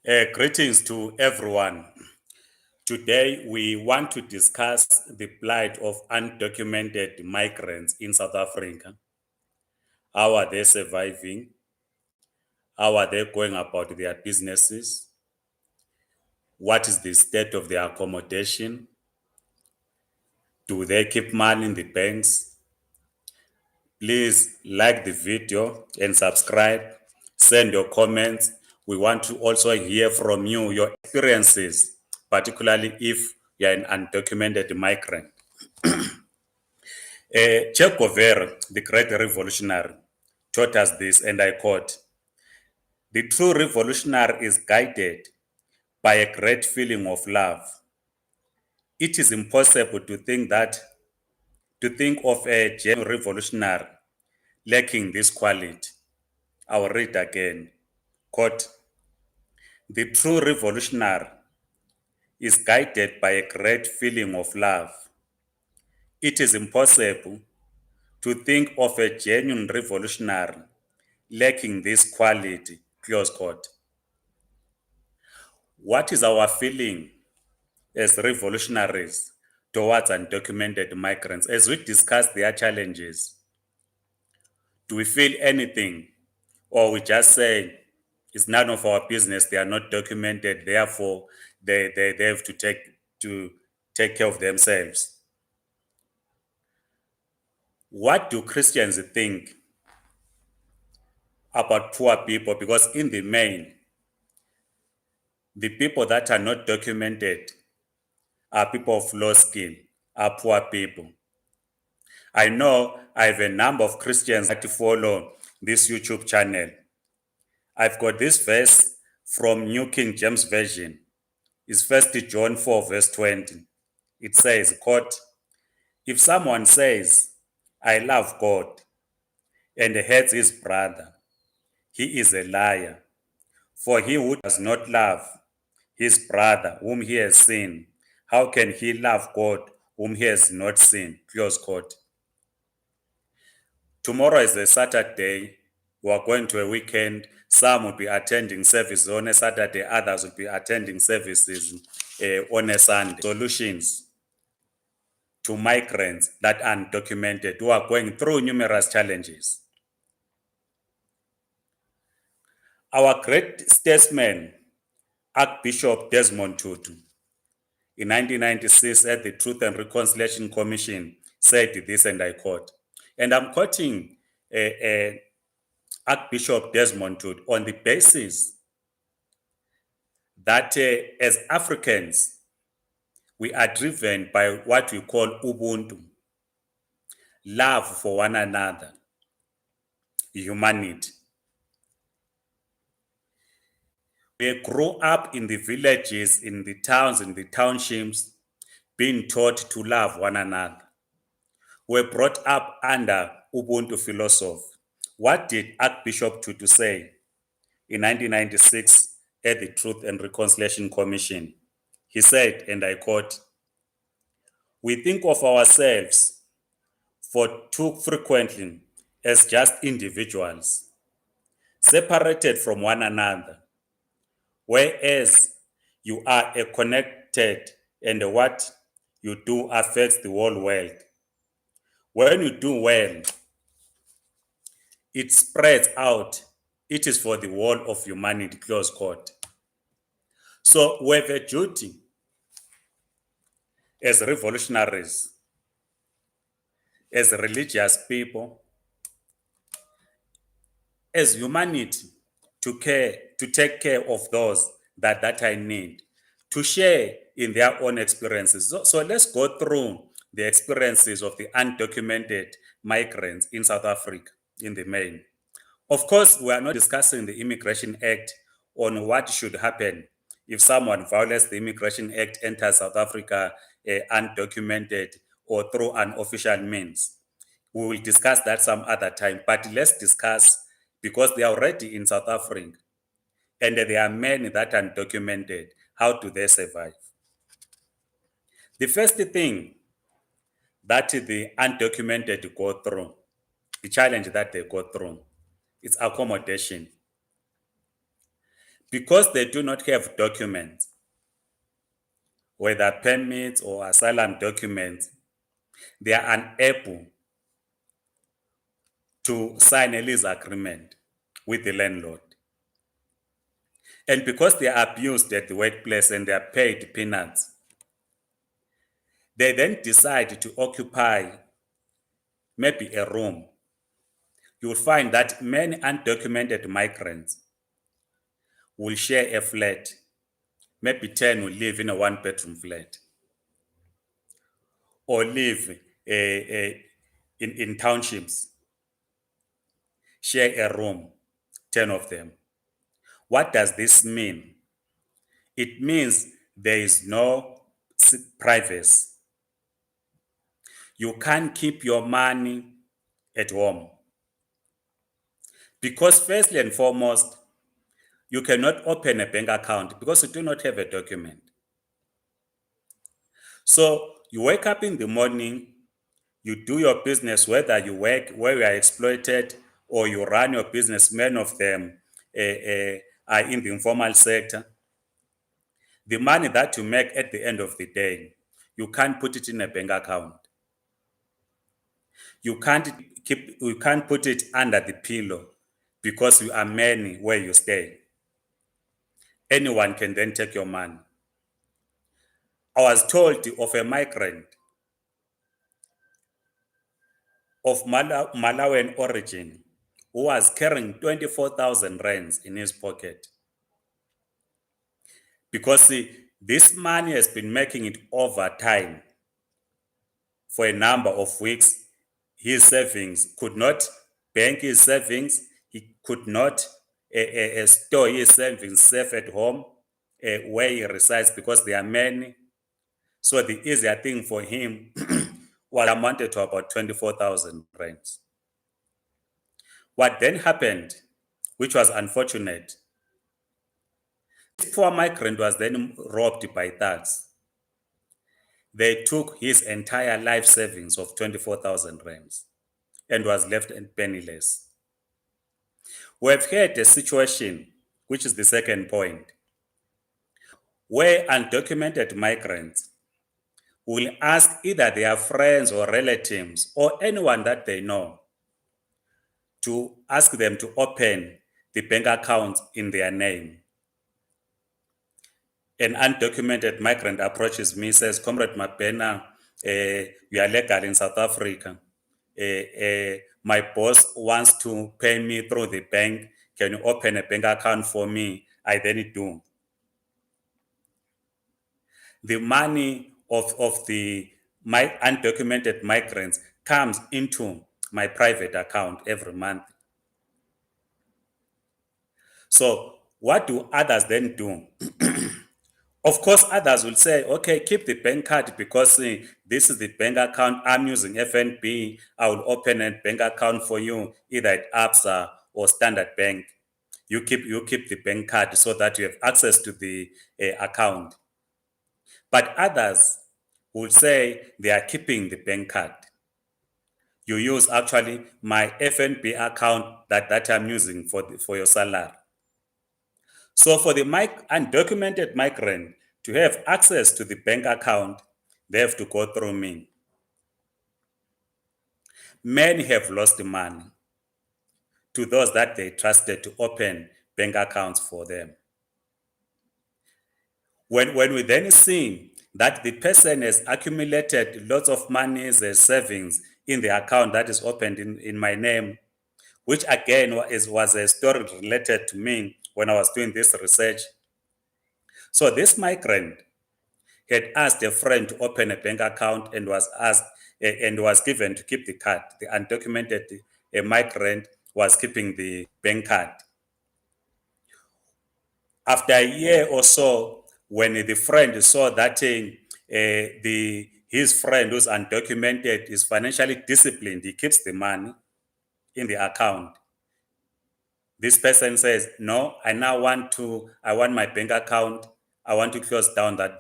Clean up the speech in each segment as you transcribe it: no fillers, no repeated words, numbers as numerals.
Greetings to everyone. Today, we want to discuss the plight of undocumented migrants in South Africa. How are they surviving? How are they going about their businesses? What is the state of their accommodation? Do they keep money in the banks? Please like the video and subscribe. Send your comments. We want to also hear from you, your experiences, particularly if you're an undocumented migrant. Che Guevara, the great revolutionary, taught us this, and I quote, "The true revolutionary is guided by a great feeling of love. It is impossible to think of a genuine revolutionary lacking this quality." I'll read again. Quote, "The true revolutionary is guided by a great feeling of love. It is impossible to think of a genuine revolutionary lacking this quality." Close quote. What is our feeling as revolutionaries towards undocumented migrants as we discuss their challenges? Do we feel anything, or we just say it's none of our business, they are not documented, therefore they have to take care of themselves? What do Christians think about poor people? Because in the main, the people that are not documented are people of low skill, are poor people. I know I have a number of Christians that follow this YouTube channel. I've got this verse from New King James Version. It's 1 John 4, verse 20. It says, quote, "If someone says, 'I love God,' and hates his brother, he is a liar. For he who does not love his brother whom he has seen, how can he love God whom he has not seen?" Close quote. Tomorrow is a Saturday. We are going to a weekend. Some will be attending services on a Saturday. Others will be attending services on a Sunday. Solutions to migrants that are undocumented who are going through numerous challenges. Our great statesman, Archbishop Desmond Tutu, in 1996 at the Truth and Reconciliation Commission, said this, and I quote, and I'm quoting Archbishop Desmond Tutu on the basis that as Africans, we are driven by what we call Ubuntu, love for one another, humanity. We grew up in the villages, in the towns, in the townships, being taught to love one another. We're brought up under Ubuntu philosophy. What did Archbishop Tutu say in 1996 at the Truth and Reconciliation Commission? He said, and I quote, "We think of ourselves for too frequently as just individuals, separated from one another, whereas you are a connected and what you do affects the whole world. When you do well, it spreads out. It is for the whole of humanity," close quote. So we have a duty as revolutionaries, as religious people, as humanity to take care of those that I need, to share in their own experiences. So let's go through the experiences of the undocumented migrants in South Africa in the main. Of course, we are not discussing the Immigration Act on what should happen if someone violates the Immigration Act, enters South Africa undocumented or through unofficial means. We will discuss that some other time, but let's discuss, because they are already in South Africa and there are many that are undocumented, how do they survive? The first thing that the undocumented go through, the challenge that they go through, is accommodation. Because they do not have documents, whether permits or asylum documents, they are unable to sign a lease agreement with the landlord. And because they are abused at the workplace and they are paid peanuts, they then decide to occupy maybe a room. You'll find that many undocumented migrants will share a flat. Maybe 10 will live in a one-bedroom flat or live in townships, share a room, 10 of them. What does this mean? It means there is no privacy. You can't keep your money at home. Because firstly and foremost, you cannot open a bank account because you do not have a document. So you wake up in the morning, you do your business, whether you work where you are exploited or you run your business. Many of them are in the informal sector. The money that you make at the end of the day, you can't put it in a bank account. You can't put it under the pillow because you are many where you stay. Anyone can then take your money. I was told of a migrant of Malawian origin who was carrying 24,000 rands in his pocket. Because this money has been making it over time. For a number of weeks, his savings could not bank his savings. He could not store his savings safe at home where he resides because there are many. So the easier thing for him was amounted to about 24,000 rands. What then happened, which was unfortunate, this poor migrant was then robbed by thugs. They took his entire life savings of 24,000 rands and was left penniless. We have had a situation, which is the second point, where undocumented migrants will ask either their friends or relatives or anyone that they know to ask them to open the bank account in their name. An undocumented migrant approaches me, says, Comrade Mabena, we are legal in South Africa. My boss wants to pay me through the bank. Can you open a bank account for me? I then do. The money of the undocumented migrants comes into my private account every month. So what do others then do? Of course, others will say, okay, keep the bank card because this is the bank account I'm using, FNB. I will open a bank account for you, either at ABSA or Standard Bank. You keep the bank card so that you have access to the account. But others will say they are keeping the bank card. You use actually my FNB account that I'm using for your salary. So for the undocumented migrant to have access to the bank account, they have to go through me. Many have lost money to those that they trusted to open bank accounts for them. When we then see that the person has accumulated lots of money as savings in the account that is opened in my name, which again was a story related to me when I was doing this research. So this migrant had asked a friend to open a bank account and was asked and was given to keep the card. The undocumented migrant was keeping the bank card. After a year or so, when the friend saw that his friend who's undocumented is financially disciplined, he keeps the money in the account. This person says, "No, I want my bank account. I want to close down that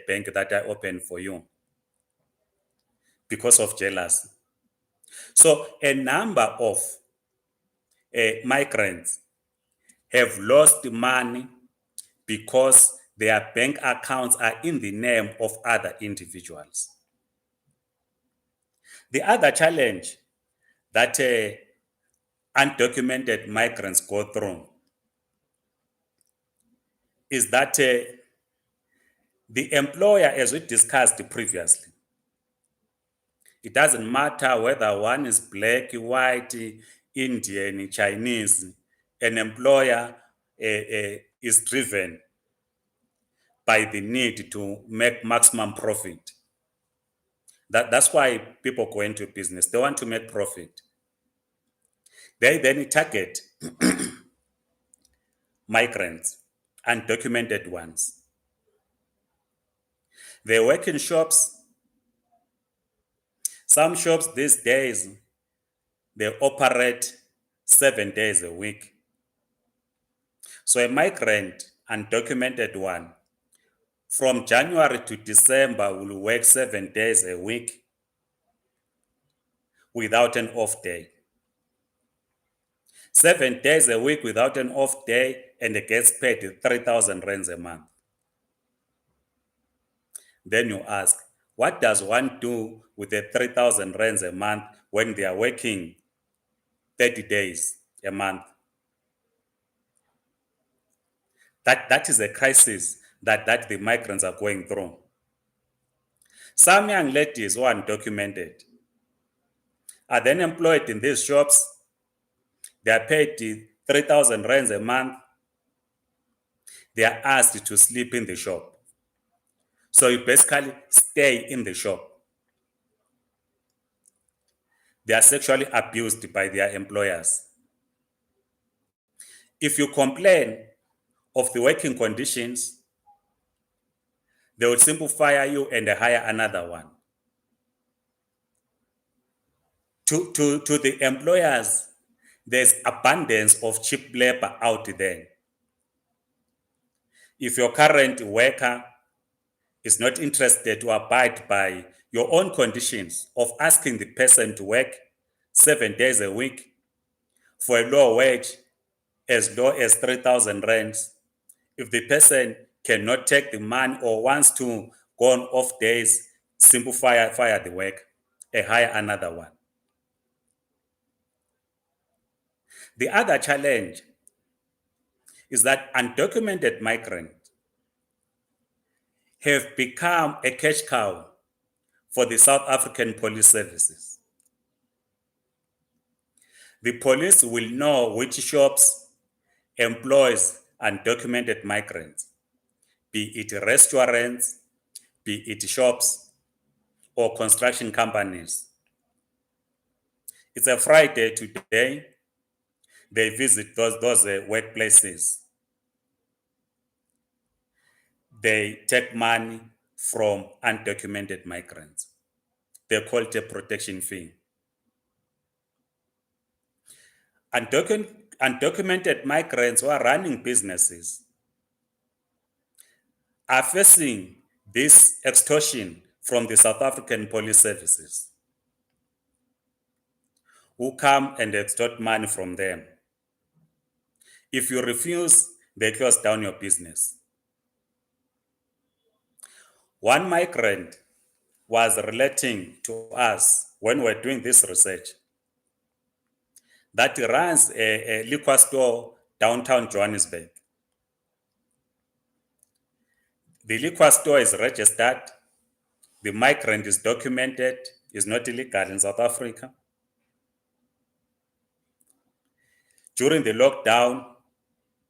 bank that I opened for you," because of jealousy. So a number of migrants have lost money because their bank accounts are in the name of other individuals. The other challenge that undocumented migrants go through is that the employer, as we discussed previously, it doesn't matter whether one is black, white, Indian, Chinese, an employer is driven by the need to make maximum profit. That's why people go into business. They want to make profit. They then target migrants, undocumented ones. They work in shops. Some shops these days, they operate 7 days a week. So a migrant, undocumented one, from January to December will work 7 days a week without an off day. 7 days a week without an off day, and it gets paid 3,000 rands a month. Then you ask, what does one do with the 3,000 rands a month when they are working 30 days a month? That is a crisis that the migrants are going through. Some young ladies who are undocumented are then employed in these shops. They are paid 3,000 rands a month. They are asked to sleep in the shop. So you basically stay in the shop. They are sexually abused by their employers. If you complain of the working conditions, they would simply fire you and hire another one. To the employers, there's abundance of cheap labor out there. If your current worker is not interested to abide by your own conditions of asking the person to work 7 days a week for a low wage as low as 3,000 rands, if the person cannot take the money or wants to go on off days, simply fire the work and hire another one. The other challenge is that undocumented migrants have become a cash cow for the South African police services. The police will know which shops employs undocumented migrants, be it restaurants, be it shops, or construction companies. It's a Friday today. They visit those workplaces. They take money from undocumented migrants. They call it a protection fee. Undocumented migrants who are running businesses are facing this extortion from the South African police services, who come and extort money from them. If you refuse, they close down your business. One migrant was relating to us when we were doing this research that runs a liquor store downtown Johannesburg. The liquor store is registered. The migrant is documented, is not illegal in South Africa. During the lockdown,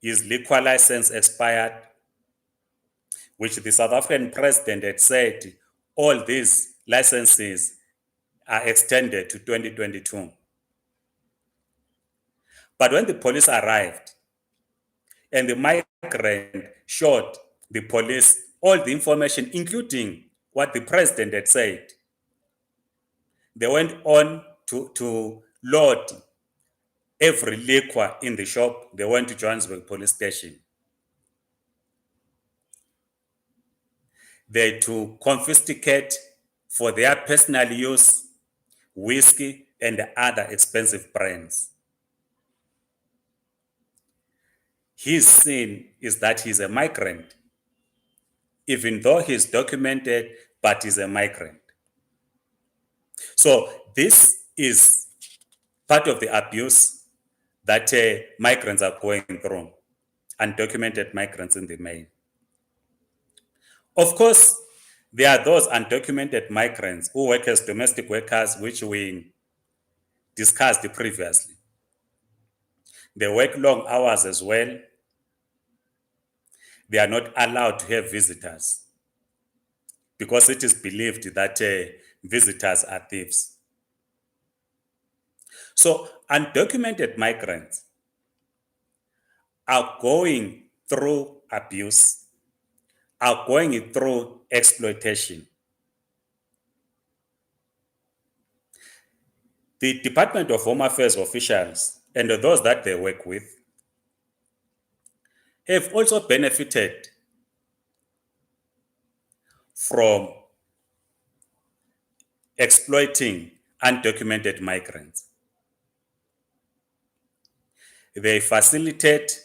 his liquor license expired, which the South African president had said all these licenses are extended to 2022. But when the police arrived and the migrant showed the police all the information, including what the president had said, they went on to load every liquor in the shop. They went to Johannesburg police station. They to confiscate for their personal use whiskey and other expensive brands. his sin is that he's a migrant, even though he's documented, but he's a migrant. So this is part of the abuse that migrants are going through, undocumented migrants in the main. Of course, there are those undocumented migrants who work as domestic workers, which we discussed previously. They work long hours as well. They are not allowed to have visitors because it is believed that visitors are thieves. So undocumented migrants are going through abuse, are going through exploitation. The Department of Home Affairs officials and those that they work with have also benefited from exploiting undocumented migrants. They facilitate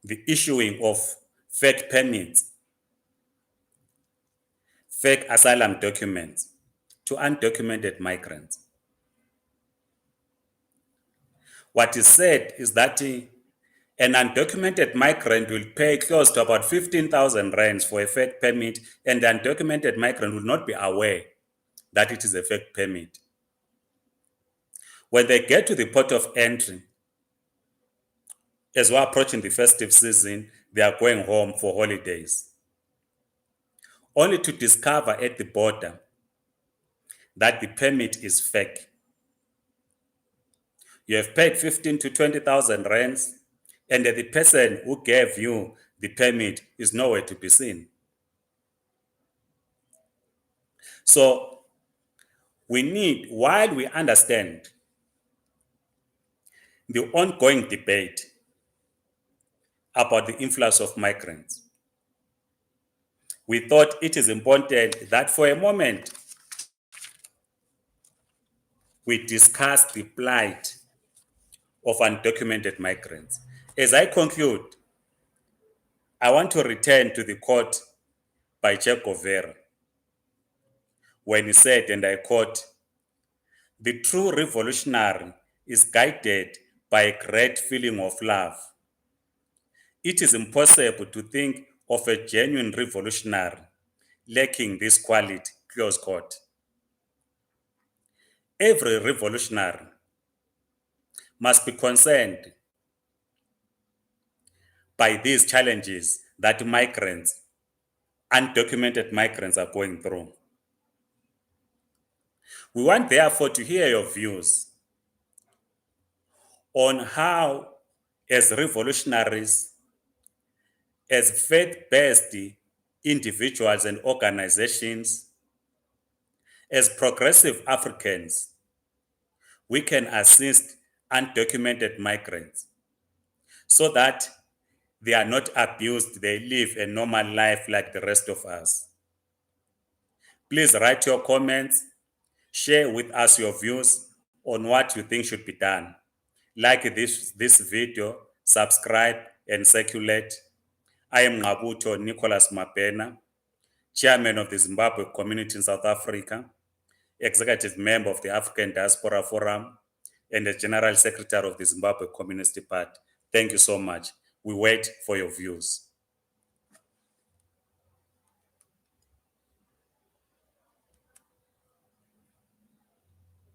the issuing of fake permits, fake asylum documents to undocumented migrants. What is said is that an undocumented migrant will pay close to about 15,000 rands for a fake permit, and the undocumented migrant will not be aware that it is a fake permit. When they get to the port of entry, as we're approaching the festive season, they are going home for holidays, only to discover at the border that the permit is fake. You have paid 15 to 20,000 rands, and the person who gave you the permit is nowhere to be seen. So we need, while we understand the ongoing debate about the influx of migrants, we thought it is important that for a moment we discuss the plight of undocumented migrants. As I conclude, I want to return to the quote by Che Guevara when he said, and I quote, "The true revolutionary is guided by a great feeling of love. It is impossible to think of a genuine revolutionary lacking this quality," close quote. Every revolutionary must be concerned by these challenges that migrants, undocumented migrants, are going through. We want, therefore, to hear your views on how, as revolutionaries, as faith-based individuals and organizations, as progressive Africans, we can assist undocumented migrants so that they are not abused, they live a normal life like the rest of us. Please write your comments, share with us your views on what you think should be done. Like this video, subscribe and circulate. I am Ngabuto Nicholas Mapena, Chairman of the Zimbabwe Community in South Africa, Executive Member of the African Diaspora Forum, and the General Secretary of the Zimbabwe Communist Party. Thank you so much. We wait for your views.